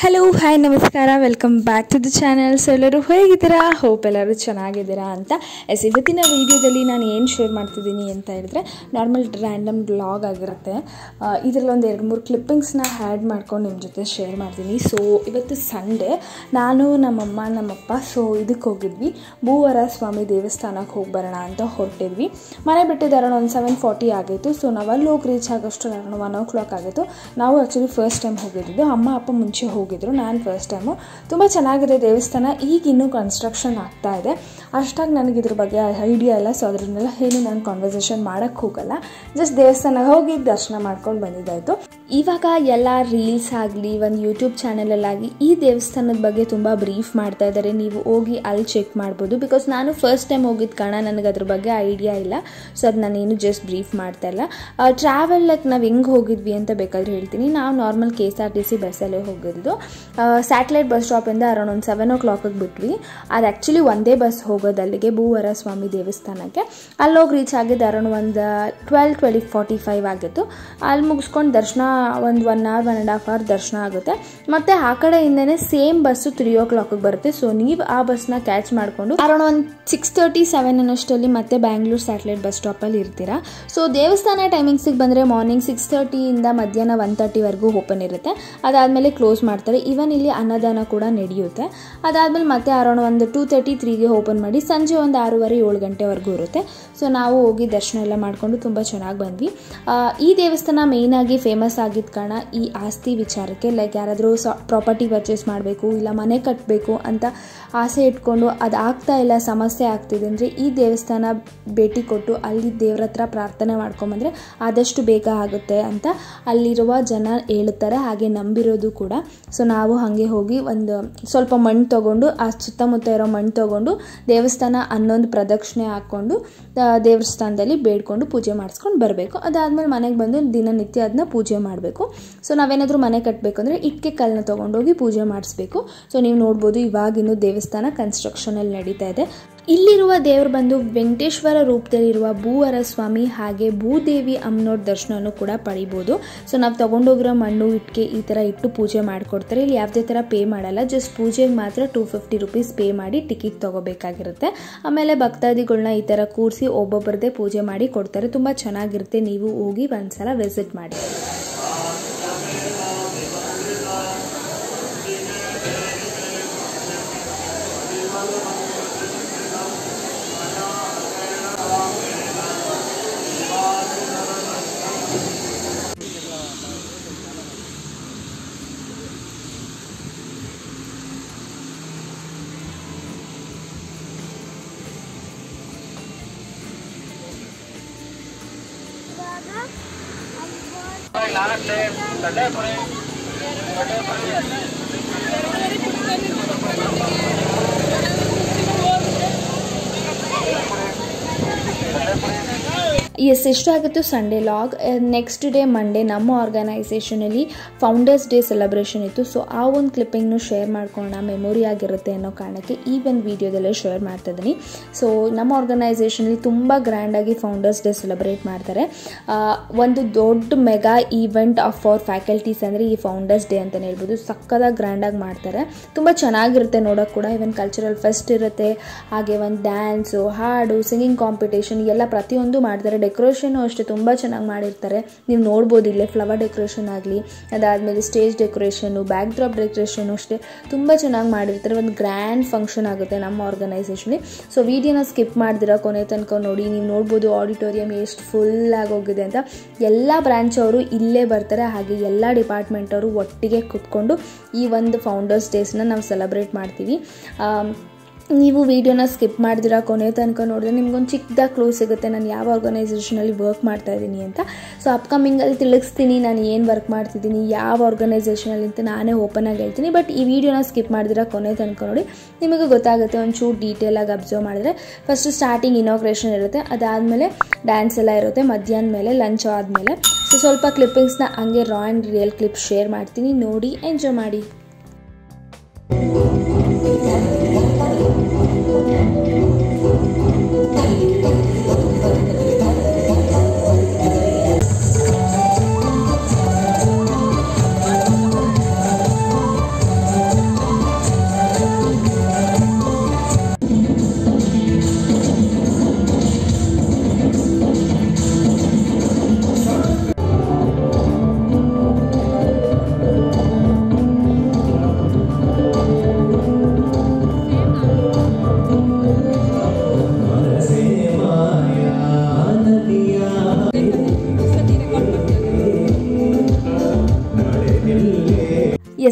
Hello hi ನಮಸ್ಕಾರ, welcome back to the channel. So ಎಲ್ಲರೂ ಹೇಗಿದ್ದೀರಾ? ಹೋಪ್ ಎಲ್ಲರೂ ಚೆನ್ನಾಗಿದ್ದೀರಾ ಅಂತ. ಇವತ್ತಿನ ವೀಡಿಯೋದಲ್ಲಿ ನಾನು ಏನು ಶೇರ್ ಮಾಡ್ತಿದ್ದೀನಿ ಅಂತ ಹೇಳಿದ್ರೆ ನಾರ್ಮಲ್ ರ್ಯಾಂಡಮ್ ಬ್ಲಾಗ್ ಆಗಿರುತ್ತೆ. ಇದರಲ್ಲಿ ಒಂದು 2-3 ಕ್ಲಿಪ್ಪಿಂಗ್ಸ್ನ ಆ್ಯಡ್ ಮಾಡ್ಕೊಂಡು ನಿಮ್ಮ ಜೊತೆ ಶೇರ್ ಮಾಡ್ತೀನಿ. ಸೊ ಇವತ್ತು ಸಂಡೇ, ನಾನು ನಮ್ಮಮ್ಮ ನಮ್ಮಪ್ಪ ಇದಕ್ಕೆ ಹೋಗಿದ್ವಿ, ಭೂವರ ಸ್ವಾಮಿ ದೇವಸ್ಥಾನಕ್ಕೆ ಹೋಗಿ ಬರೋಣ ಅಂತ ಹೊರಟಿದ್ವಿ. ಮನೆ ಬಿಟ್ಟಿದ್ದು ಅರೌಂಡ್ ಒಂದು 7:40 ಆಗಿತ್ತು. ಸೊ ನಾವು ಅಲ್ಲಿ ಹೋಗಿ ರೀಚ್ ಆಗೋಷ್ಟು ಅರೌಂಡ್ 1 o'clock ಆಗಿತ್ತು. ನಾವು ಆ್ಯಕ್ಚುಲಿ ಫಸ್ಟ್ ಟೈಮ್ ಹೋಗಿದ್ದು, ಅಮ್ಮ ಅಪ್ಪ ಮುಂಚೆ ಹೋಗಿದ್ರು, ನಾನು ಫಸ್ಟ್ ಟೈಮು. ತುಂಬ ಚೆನ್ನಾಗಿದೆ ದೇವಸ್ಥಾನ. ಈಗ ಇನ್ನೂ ಕನ್ಸ್ಟ್ರಕ್ಷನ್ ಆಗ್ತಾ ಇದೆ. ಅಷ್ಟಾಗಿ ನನಗೆ ಇದ್ರ ಬಗ್ಗೆ ಐಡಿಯಾ ಇಲ್ಲ. ಸೊ ಅದನ್ನೆಲ್ಲ ಏನು ನಾನು ಕಾನ್ವರ್ಸೇಷನ್ ಮಾಡೋಕ್ಕೆ ಹೋಗಲ್ಲ. ಜಸ್ಟ್ ದೇವಸ್ಥಾನಕ್ಕೆ ಹೋಗಿ ದರ್ಶನ ಮಾಡ್ಕೊಂಡು ಬಂದಿದ್ದಾಯಿತು. ಇವಾಗ ಎಲ್ಲ ರೀಲ್ಸ್ ಆಗಲಿ ಒಂದು ಯೂಟ್ಯೂಬ್ ಚಾನಲಲ್ಲಾಗಿ ಈ ದೇವಸ್ಥಾನದ ಬಗ್ಗೆ ತುಂಬ ಬ್ರೀಫ್ ಮಾಡ್ತಾ ಇದ್ದಾರೆ. ನೀವು ಹೋಗಿ ಅಲ್ಲಿ ಚೆಕ್ ಮಾಡ್ಬೋದು. ಬಿಕಾಸ್ ನಾನು ಫಸ್ಟ್ ಟೈಮ್ ಹೋಗಿದ್ದ ಕಾರಣ ನನಗೆ ಅದ್ರ ಬಗ್ಗೆ ಐಡಿಯಾ ಇಲ್ಲ. ಸೊ ಅದು ನಾನೇನು ಜಸ್ಟ್ ಬ್ರೀಫ್ ಮಾಡ್ತಾ ಇಲ್ಲ. ಟ್ರಾವೆಲ್ಲಕ್ಕೆ ನಾವು ಹೆಂಗೆ ಹೋಗಿದ್ವಿ ಅಂತ ಬೇಕಾದ್ರೆ ಹೇಳ್ತೀನಿ. ನಾವು ನಾರ್ಮಲ್ KSRTC ಬಸ್ಸಲ್ಲೇ ಹೋಗಿದ್ದು. ಸ್ಯಾಟಲೈಟ್ ಬಸ್ ಸ್ಟಾಪಿಂದ ಅರೌಂಡ್ ಒಂದು 7 o'clock ಬಿಟ್ವಿ. ಅದು ಆ್ಯಕ್ಚುಲಿ ಒಂದೇ ಬಸ್ ಹೋಗೋದು ಅಲ್ಲಿಗೆ, ಭೂವರ ಸ್ವಾಮಿ ದೇವಸ್ಥಾನಕ್ಕೆ. ಅಲ್ಲೋಗಿ ರೀಚ್ ಆಗಿದ್ದು ಅರೌಂಡ್ ಒಂದು 12:45 ಆಗಿತ್ತು. ಅಲ್ಲಿ ಮುಗಿಸ್ಕೊಂಡು ದರ್ಶನ ಒಂದು 1 hour 1.5 hour ದರ್ಶನ ಆಗುತ್ತೆ. ಮತ್ತು ಆ ಕಡೆಯಿಂದನೇ ಸೇಮ್ ಬಸ್ಸು 3 o'clock ಬರುತ್ತೆ. ಸೊ ನೀವು ಆ ಬಸ್ನ ಕ್ಯಾಚ್ ಮಾಡಿಕೊಂಡು ಅರೌಂಡ್ ಒಂದು 6:30-7 ಅನ್ನಷ್ಟಲ್ಲಿ ಮತ್ತೆ ಬ್ಯಾಂಗ್ಳೂರು ಸ್ಯಾಟಲೈಟ್ ಬಸ್ ಸ್ಟಾಪಲ್ಲಿ ಇರ್ತೀರಾ. ಸೊ ದೇವಸ್ಥಾನ ಟೈಮಿಂಗ್ಸಿಗೆ ಬಂದರೆ ಮಾರ್ನಿಂಗ್ 6:30 ಮಧ್ಯಾಹ್ನ 1:30 ಓಪನ್ ಇರುತ್ತೆ. ಅದಾದಮೇಲೆ ಕ್ಲೋಸ್ ಮಾಡ್ತಾರೆ. ಈವನ್ ಇಲ್ಲಿ ಅನ್ನದಾನ ಕೂಡ ನಡೆಯುತ್ತೆ. ಅದಾದಮೇಲೆ ಮತ್ತೆ ಅರೌಂಡ್ ಒಂದು 2:30-3 ಓಪನ್ ಮಾಡಿ ಸಂಜೆ ಒಂದು 6:30-7 ಗಂಟೆವರೆಗೂ ಇರುತ್ತೆ. ಸೊ ನಾವು ಹೋಗಿ ದರ್ಶನ ಎಲ್ಲ ಮಾಡಿಕೊಂಡು ತುಂಬ ಚೆನ್ನಾಗಿ ಬಂದ್ವಿ. ಈ ದೇವಸ್ಥಾನ ಮೇಯ್ನಾಗಿ ಫೇಮಸ್ ಆಗಿದ್ದ ಕಾರಣ ಈ ಆಸ್ತಿ ವಿಚಾರಕ್ಕೆ, ಲೈಕ್ ಯಾರಾದರೂ ಪ್ರಾಪರ್ಟಿ ಪರ್ಚೇಸ್ ಮಾಡಬೇಕು ಇಲ್ಲ ಮನೆ ಕಟ್ಟಬೇಕು ಅಂತ ಆಸೆ ಇಟ್ಕೊಂಡು ಅದು ಆಗ್ತಾ ಇಲ್ಲ, ಸಮಸ್ಯೆ ಆಗ್ತಿದೆ ಅಂದರೆ ಈ ದೇವಸ್ಥಾನ ಭೇಟಿ ಕೊಟ್ಟು ಅಲ್ಲಿ ದೇವ್ರ ಹತ್ರ ಪ್ರಾರ್ಥನೆ ಮಾಡ್ಕೊಂಬಂದರೆ ಆದಷ್ಟು ಬೇಗ ಆಗುತ್ತೆ ಅಂತ ಅಲ್ಲಿರುವ ಜನ ಹೇಳುತ್ತಾರೆ, ಹಾಗೆ ನಂಬಿರೋದು ಕೂಡ. ಸೊ ನಾವು ಹಾಗೆ ಹೋಗಿ ಒಂದು ಸ್ವಲ್ಪ ಮಣ್ಣು ತೊಗೊಂಡು, ಆ ಸುತ್ತಮುತ್ತ ಇರೋ ಮಣ್ಣು ತೊಗೊಂಡು ದೇವಸ್ಥಾನ ಅನ್ನೊಂದು ಪ್ರದಕ್ಷಿಣೆ ಹಾಕ್ಕೊಂಡು ದೇವಸ್ಥಾನದಲ್ಲಿ ಬೇಡ್ಕೊಂಡು ಪೂಜೆ ಮಾಡಿಸ್ಕೊಂಡು ಬರಬೇಕು. ಅದಾದಮೇಲೆ ಮನೆಗೆ ಬಂದು ದಿನನಿತ್ಯ ಅದನ್ನ ಪೂಜೆ ಮಾಡಬೇಕು. ಸೊ ನಾವೇನಾದರೂ ಮನೆ ಕಟ್ಟಬೇಕಂದ್ರೆ ಇಟ್ಟಿಗೆ ಕಲ್ಲನ್ನ ತೊಗೊಂಡೋಗಿ ಪೂಜೆ ಮಾಡಿಸ್ಬೇಕು. ಸೊ ನೀವು ನೋಡ್ಬೋದು ಇವಾಗಿನ್ನೂ ದೇವಸ್ಥಾನ ಕನ್ಸ್ಟ್ರಕ್ಷನಲ್ಲಿ ನಡೀತಾ ಇದೆ. ಇಲ್ಲಿರುವ ದೇವರು ಬಂದು ವೆಂಕಟೇಶ್ವರ ರೂಪದಲ್ಲಿರುವ ಭೂವರ ಸ್ವಾಮಿ, ಹಾಗೆ ಭೂದೇವಿ ಅಮ್ಮನವ್ರ ದರ್ಶನನೂ ಕೂಡ ಪಡಿಬೋದು. ಸೊ ನಾವು ತೊಗೊಂಡೋಗಿರೋ ಮಣ್ಣು ಇಟ್ಟಿಗೆ ಈ ಥರ ಇಟ್ಟು ಪೂಜೆ ಮಾಡಿಕೊಡ್ತಾರೆ. ಇಲ್ಲಿ ಯಾವುದೇ ಥರ ಪೇ ಮಾಡಲ್ಲ, ಜಸ್ಟ್ ಪೂಜೆಗೆ ಮಾತ್ರ 250 rupees ಪೇ ಮಾಡಿ ಟಿಕೆಟ್ ತೊಗೋಬೇಕಾಗಿರುತ್ತೆ. ಆಮೇಲೆ ಭಕ್ತಾದಿಗಳನ್ನ ಈ ಥರ ಕೂರಿಸಿ ಒಬ್ಬೊಬ್ಬರದೇ ಪೂಜೆ ಮಾಡಿ ಕೊಡ್ತಾರೆ. ತುಂಬ ಚೆನ್ನಾಗಿರುತ್ತೆ. ನೀವು ಹೋಗಿ ಒಂದ್ಸಲ ವಿಸಿಟ್ ಮಾಡಿ. ಎಷ್ಟಾಗಿತ್ತು ಸಂಡೇ ಲಾಗ್. ನೆಕ್ಸ್ಟ್ ಡೇ ಮಂಡೇ ನಮ್ಮ ಆರ್ಗನೈಸೇಷನಲ್ಲಿ ಫೌಂಡರ್ಸ್ ಡೇ ಸೆಲೆಬ್ರೇಷನ್ ಇತ್ತು. ಸೊ ಆ ಒಂದು ಕ್ಲಿಪ್ಪಿಂಗ್ನು ಶೇರ್ ಮಾಡ್ಕೊಳ್ಳೋಣ, ಮೆಮೊರಿ ಆಗಿರುತ್ತೆ ಅನ್ನೋ ಕಾರಣಕ್ಕೆ ಈ ಒಂದು ವೀಡಿಯೋದಲ್ಲೇ ಶೇರ್ ಮಾಡ್ತಾ ಇದ್ದೀನಿ. ಸೊ ನಮ್ಮ ಆರ್ಗನೈಸೇಷನಲ್ಲಿ ತುಂಬ ಗ್ರ್ಯಾಂಡಾಗಿ ಫೌಂಡರ್ಸ್ ಡೇ ಸೆಲೆಬ್ರೇಟ್ ಮಾಡ್ತಾರೆ. ಒಂದು ದೊಡ್ಡ ಮೆಗಾ ಈವೆಂಟ್ ಫಾರ್ ಫ್ಯಾಕಲ್ಟೀಸ್ ಅಂದರೆ ಈ ಫೌಂಡರ್ಸ್ ಡೇ ಅಂತಲೇ ಹೇಳ್ಬೋದು. ಸಕ್ಕದಾಗಿ ಗ್ರ್ಯಾಂಡಾಗಿ ಮಾಡ್ತಾರೆ, ತುಂಬ ಚೆನ್ನಾಗಿರುತ್ತೆ ನೋಡೋಕೆ ಕೂಡ. ಇವನ್ ಕಲ್ಚರಲ್ ಫೆಸ್ಟ್ ಇರುತ್ತೆ, ಹಾಗೆ ಒಂದು ಡ್ಯಾನ್ಸು, ಹಾಡು, ಸಿಂಗಿಂಗ್ ಕಾಂಪಿಟೇಷನ್ ಎಲ್ಲ ಪ್ರತಿಯೊಂದು ಮಾಡ್ತಾರೆ. ಡೆಕೋರೇಷನ್ನು ಅಷ್ಟೇ ತುಂಬ ಚೆನ್ನಾಗಿ ಮಾಡಿರ್ತಾರೆ. ನೀವು ನೋಡ್ಬೋದು ಇಲ್ಲೇ ಫ್ಲವರ್ ಡೆಕೋರೇಷನ್ ಆಗಲಿ, ಅದಾದಮೇಲೆ stage decoration, back drop decoration ಅಷ್ಟೇ ತುಂಬ ಚೆನ್ನಾಗಿ ಮಾಡಿರ್ತಾರೆ. ಒಂದು ಗ್ರ್ಯಾಂಡ್ ಫಂಕ್ಷನ್ ಆಗುತ್ತೆ ನಮ್ಮ ಆರ್ಗನೈಸೇಷನಲ್ಲಿ. ಸೊ ವಿಡಿಯೋನ ಸ್ಕಿಪ್ ಮಾಡ್ದಿರ ಕೊನೆ ತನಕ ನೋಡಿ. ನೀವು ನೋಡ್ಬೋದು ಆಡಿಟೋರಿಯಂ ಎಷ್ಟು ಫುಲ್ ಆಗೋಗಿದೆ ಅಂತ. ಎಲ್ಲ ಬ್ರಾಂಚ್ ಅವರು ಇಲ್ಲೇ ಬರ್ತಾರೆ, ಹಾಗೆ ಎಲ್ಲ ಡಿಪಾರ್ಟ್ಮೆಂಟ್ ಅವರು ಒಟ್ಟಿಗೆ ಕೂತ್ಕೊಂಡು ಈ ಒಂದು ಫೌಂಡರ್ಸ್ ಡೇಸ್ನ ನಾವು ಸೆಲೆಬ್ರೇಟ್ ಮಾಡ್ತೀವಿ. ನೀವು ವಿಡಿಯೋನ ಸ್ಕಿಪ್ ಮಾಡಿದಿರ ಕೊನೆ ತನಕ ನೋಡಿದ್ರೆ ನಿಮ್ಗೊಂದು ಚಿಕ್ಕದಾಗಿ ಕ್ಲೂ ಸಿಗುತ್ತೆ ನಾನು ಯಾವ ಆರ್ಗನೈಸೇಷನಲ್ಲಿ ವರ್ಕ್ ಮಾಡ್ತಾ ಇದ್ದೀನಿ ಅಂತ. ಸೊ ಅಪ್ಕಮಿಂಗಲ್ಲಿ ತಿಳಿಸ್ತೀನಿ ನಾನು ಏನು ವರ್ಕ್ ಮಾಡ್ತಿದ್ದೀನಿ, ಯಾವ ಆರ್ಗನೈಸೇಷನಲ್ಲಿ ಅಂತ ನಾನೇ ಓಪನ್ ಆಗಿ ಹೇಳ್ತೀನಿ. ಬಟ್ ಈ ವಿಡಿಯೋನ ಸ್ಕಿಪ್ ಮಾಡಿದಿರ ಕೊನೆ ತನಕ ನೋಡಿ, ನಿಮಗೆ ಗೊತ್ತಾಗುತ್ತೆ. ಒಂಚೂರು ಡೀಟೇಲಾಗಿ ಅಬ್ಸರ್ವ್ ಮಾಡಿದ್ರೆ ಫಸ್ಟ್ ಸ್ಟಾರ್ಟಿಂಗ್ ಇನಾಗ್ರೇಷನ್ ಇರುತ್ತೆ, ಅದಾದಮೇಲೆ ಡ್ಯಾನ್ಸ್ ಎಲ್ಲ ಇರುತ್ತೆ, ಮಧ್ಯಾಹ್ನ ಮೇಲೆ ಲಂಚ್ ಆದಮೇಲೆ. ಸೊ ಸ್ವಲ್ಪ ಕ್ಲಿಪ್ಪಿಂಗ್ಸ್ನ ಹಂಗೆ ರಾ ಆ್ಯಂಡ್ ರಿಯಲ್ ಕ್ಲಿಪ್ ಶೇರ್ ಮಾಡ್ತೀನಿ, ನೋಡಿ ಎಂಜಾಯ್ ಮಾಡಿ.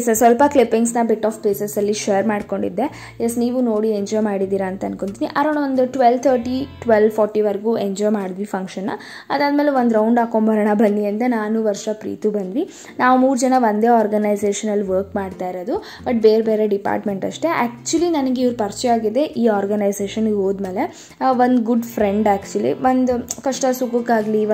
ಪ್ಲೇಸಸ್, ಸ್ವಲ್ಪ ಕ್ಲಿಪ್ಪಿಂಗ್ಸ್ನ ಬಿಟ್ ಆಫ್ ಪ್ಲೇಸಸಲ್ಲಿ ಶೇರ್ ಮಾಡ್ಕೊಂಡಿದ್ದೆ. ಎಸ್, ನೀವು ನೋಡಿ ಎಂಜಾಯ್ ಮಾಡಿದ್ದೀರಾ ಅಂತ ಅನ್ಕೊತೀನಿ. ಅರೌಂಡ್ ಒಂದು 12:40ವರೆಗೂ ಎಂಜಾಯ್ ಮಾಡಿದ್ವಿ ಫಂಕ್ಷನ್ನ. ಅದಾದಮೇಲೆ ಒಂದು ರೌಂಡ್ ಹಾಕೊಂಬರೋಣ ಬನ್ನಿ ಅಂತ ನಾನು ವರ್ಷ ಪ್ರೀತು ಬಂದ್ವಿ. ನಾವು 3 ಜನ ಒಂದೇ ಆರ್ಗನೈಸೇಷನಲ್ಲಿ ವರ್ಕ್ ಮಾಡ್ತಾ ಇರೋದು, ಬಟ್ ಬೇರೆ ಬೇರೆ ಡಿಪಾರ್ಟ್ಮೆಂಟ್ ಅಷ್ಟೇ. ಆ್ಯಕ್ಚುಲಿ ನನಗೆ ಇವ್ರು ಪರಿಚಯ ಆಗಿದೆ ಈ ಆರ್ಗನೈಸೇಷನ್ಗೆ ಹೋದ್ಮೇಲೆ. ಒಂದು ಗುಡ್ ಫ್ರೆಂಡ್ ಆ್ಯಕ್ಚುಲಿ. ಒಂದು ಕಷ್ಟ ಸುಖಕ್ಕಾಗಲಿ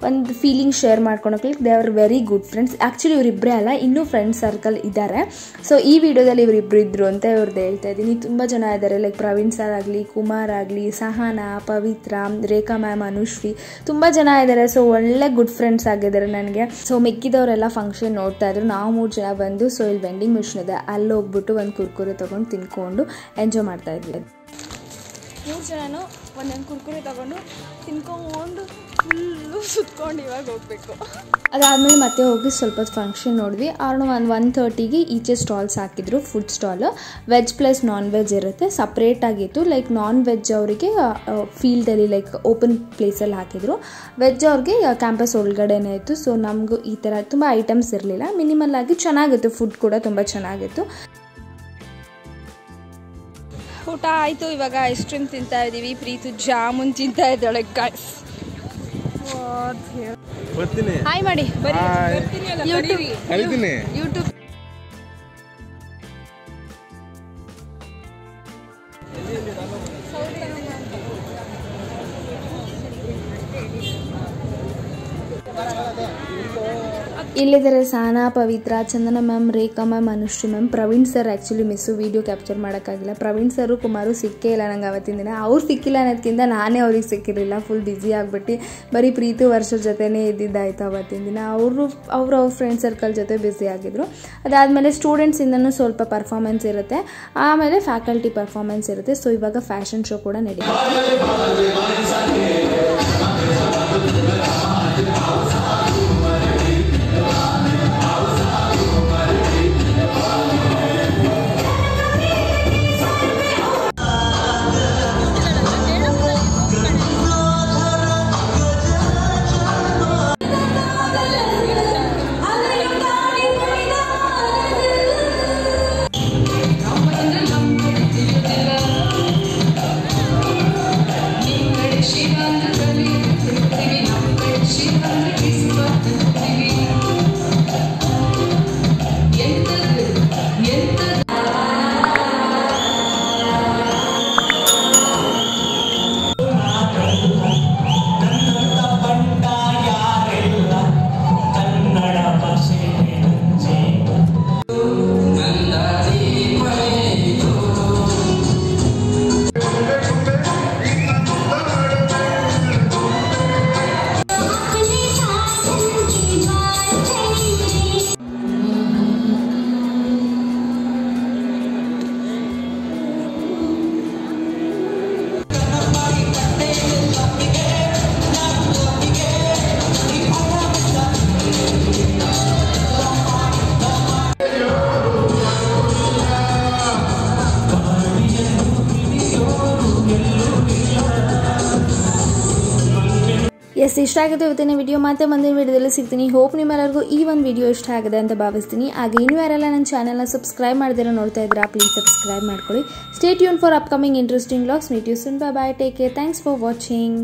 ಒಂದು ಫೀಲಿಂಗ್ ಶೇರ್ ಮಾಡ್ಕೊಳಕ್ಕೆ they are very good friends. Actually ಇವರಿಬ್ಬರೇ ಅಲ್ಲ, ಇನ್ನೂ ಫ್ರೆಂಡ್ ಸರ್ಕಲ್ ಇದ್ದಾರೆ. ಸೊ ಈ ವಿಡಿಯೋದಲ್ಲಿ ಇವರಿಬ್ಬರು ಇದ್ರು ಅಂತ ಇವ್ರದ್ದು ಹೇಳ್ತಾ ಇದ್ದೀನಿ. ತುಂಬ ಜನ ಇದ್ದಾರೆ, ಲೈಕ್ ಪ್ರವೀಣ್ ಸರ್ ಆಗಲಿ, ಕುಮಾರ್ ಆಗಲಿ, ಸಹನಾ, ಪವಿತ್ರ, ರೇಖಾ ಮ್ಯಾಮ್, ಅನುಶ್ರೀ, ತುಂಬ ಜನ ಇದ್ದಾರೆ. ಸೊ ಒಳ್ಳೆ ಗುಡ್ ಫ್ರೆಂಡ್ಸ್ ಆಗಿದ್ದಾರೆ ನನಗೆ. ಸೊ ಮಿಕ್ಕಿದವರೆಲ್ಲ ಫಂಕ್ಷನ್ ನೋಡ್ತಾ ಇದ್ರು. ನಾವು 3 ಜನ ಬಂದು, ಸೊ ಇಲ್ಲಿ ವೆಂಡಿಂಗ್ ಮಿಷನ್ ಇದೆ, ಅಲ್ಲಿ ಹೋಗ್ಬಿಟ್ಟು ಒಂದು ಕುರ್ಕುರೆ ತೊಗೊಂಡು ತಿನ್ಕೊಂಡು ಎಂಜಾಯ್ ಮಾಡ್ತಾ ಇದ್ವಿ. 3 ಜನನು ಒಂದೊಂದು ಕುರ್ಕುರೆ ತೊಗೊಂಡು ತಿನ್ಕೊಂಡು ಫುಲ್ಲು ಸುತ್ಕೊಂಡು ಇವಾಗ ಹೋಗ್ಬೇಕು. ಅದಾದಮೇಲೆ ಮತ್ತೆ ಹೋಗಿ ಸ್ವಲ್ಪ ಫಂಕ್ಷನ್ ನೋಡಿದ್ವಿ. ಅರೌಂಡ್ 1:30ಗೆ ಈಚೆ ಸ್ಟಾಲ್ಸ್ ಹಾಕಿದ್ರು, food stall. Veg plus non veg ಇರುತ್ತೆ, ಸಪ್ರೇಟ್ ಆಗಿತ್ತು. ಲೈಕ್ ನಾನ್ ವೆಜ್ ಅವರಿಗೆ ಫೀಲ್ಡಲ್ಲಿ ಲೈಕ್ ಓಪನ್ ಪ್ಲೇಸಲ್ಲಿ ಹಾಕಿದ್ರು, ವೆಜ್ ಅವ್ರಿಗೆ ಕ್ಯಾಂಪಸ್ ಒಳಗಡೆನೇ ಇತ್ತು. ಸೊ ನಮಗೂ ಈ ಥರ ತುಂಬ ಐಟಮ್ಸ್ ಇರಲಿಲ್ಲ, ಮಿನಿಮಲ್ ಆಗಿ ಚೆನ್ನಾಗಿತ್ತು. ಫುಡ್ ಕೂಡ ತುಂಬ ಚೆನ್ನಾಗಿತ್ತು. ಊಟ ಆಯಿತು, ಇವಾಗ ಐಸ್ ಕ್ರೀಮ್ ತಿಂತಾ ಇದ್ದೀವಿ. ಪ್ರೀತು ಜಾಮೂನ್ ತಿಂತಾ ಇದ್ದಾಳೆ ಗಾಯ್ಸ್. ಹಾಯ್ ಮಾಡಿ ಯೂಟ್ಯೂಬ್. ಇಲ್ಲಿದ್ದಾರೆ Sahana, Pavitra, Chandana ma'am, Rekha ma'am, Anushree ma'am, Praveen sir actually miss, video capture ಮಾಡೋಕ್ಕಾಗಿಲ್ಲ. ಪ್ರವೀಣ್ ಸರು ಕುಮಾರು ಸಿಕ್ಕೇ ಇಲ್ಲ ನಂಗೆ ಅವತ್ತಿನ ದಿನ. ಅವ್ರು ಸಿಕ್ಕಿಲ್ಲ ಅನ್ನೋದಕ್ಕಿಂತ ನಾನೇ ಅವ್ರಿಗೆ ಸಿಕ್ಕಿರಲಿಲ್ಲ, ಫುಲ್ ಬ್ಯುಸಿ ಆಗಿಬಿಟ್ಟು ಬರೀ ಪ್ರೀತು ವರ್ಷದ ಜೊತೆನೇ ಇದ್ದಿದ್ದಾಯಿತು ಅವತ್ತಿನ ದಿನ. ಅವ್ರ ಫ್ರೆಂಡ್ ಸರ್ಕಲ್ ಜೊತೆ ಬ್ಯುಸಿ ಆಗಿದ್ರು. ಅದಾದಮೇಲೆ ಸ್ಟೂಡೆಂಟ್ಸಿಂದನೂ ಸ್ವಲ್ಪ ಪರ್ಫಾರ್ಮೆನ್ಸ್ ಇರುತ್ತೆ, ಆಮೇಲೆ ಫ್ಯಾಕಲ್ಟಿ ಪರ್ಫಾರ್ಮೆನ್ಸ್ ಇರುತ್ತೆ. ಸೊ ಇವಾಗ ಫ್ಯಾಷನ್ ಶೋ ಕೂಡ ನಡೀತಿದೆ. ಎಸ್, ಇಷ್ಟ ಆಗುತ್ತೆ ಇವತ್ತಿನ ವಿಡಿಯೋ. ಮತ್ತೆ ಮುಂದಿನ ವಿಡಿಯೋದಲ್ಲಿ ಸಿಗ್ತೀನಿ. ಹೋಪ್ ನಿಮ್ಮೆಲ್ಲರಿಗೂ ಈ ಒಂದು ವಿಡಿಯೋ ಇಷ್ಟ ಆಗಿದೆ ಅಂತ ಭಾವಿಸ್ತೀನಿ. ಹಾಗೆ ಇನ್ನೂ ಯಾರೆಲ್ಲ ನನ್ನ ಚಾನಲ್ನ ಸಬ್ಸ್ಕ್ರೈಬ್ ಮಾಡಿದಿರೋ ನೋಡ್ತಾ ಇದ್ದೀರಾ, ಪ್ಲೀಸ್ ಸಬ್ಸ್ಕ್ರೈಬ್ ಮಾಡ್ಕೊಳ್ಳಿ. Stay tune for upcoming interesting vlogs. Meet you soon. Bye bye, take care, thanks for watching.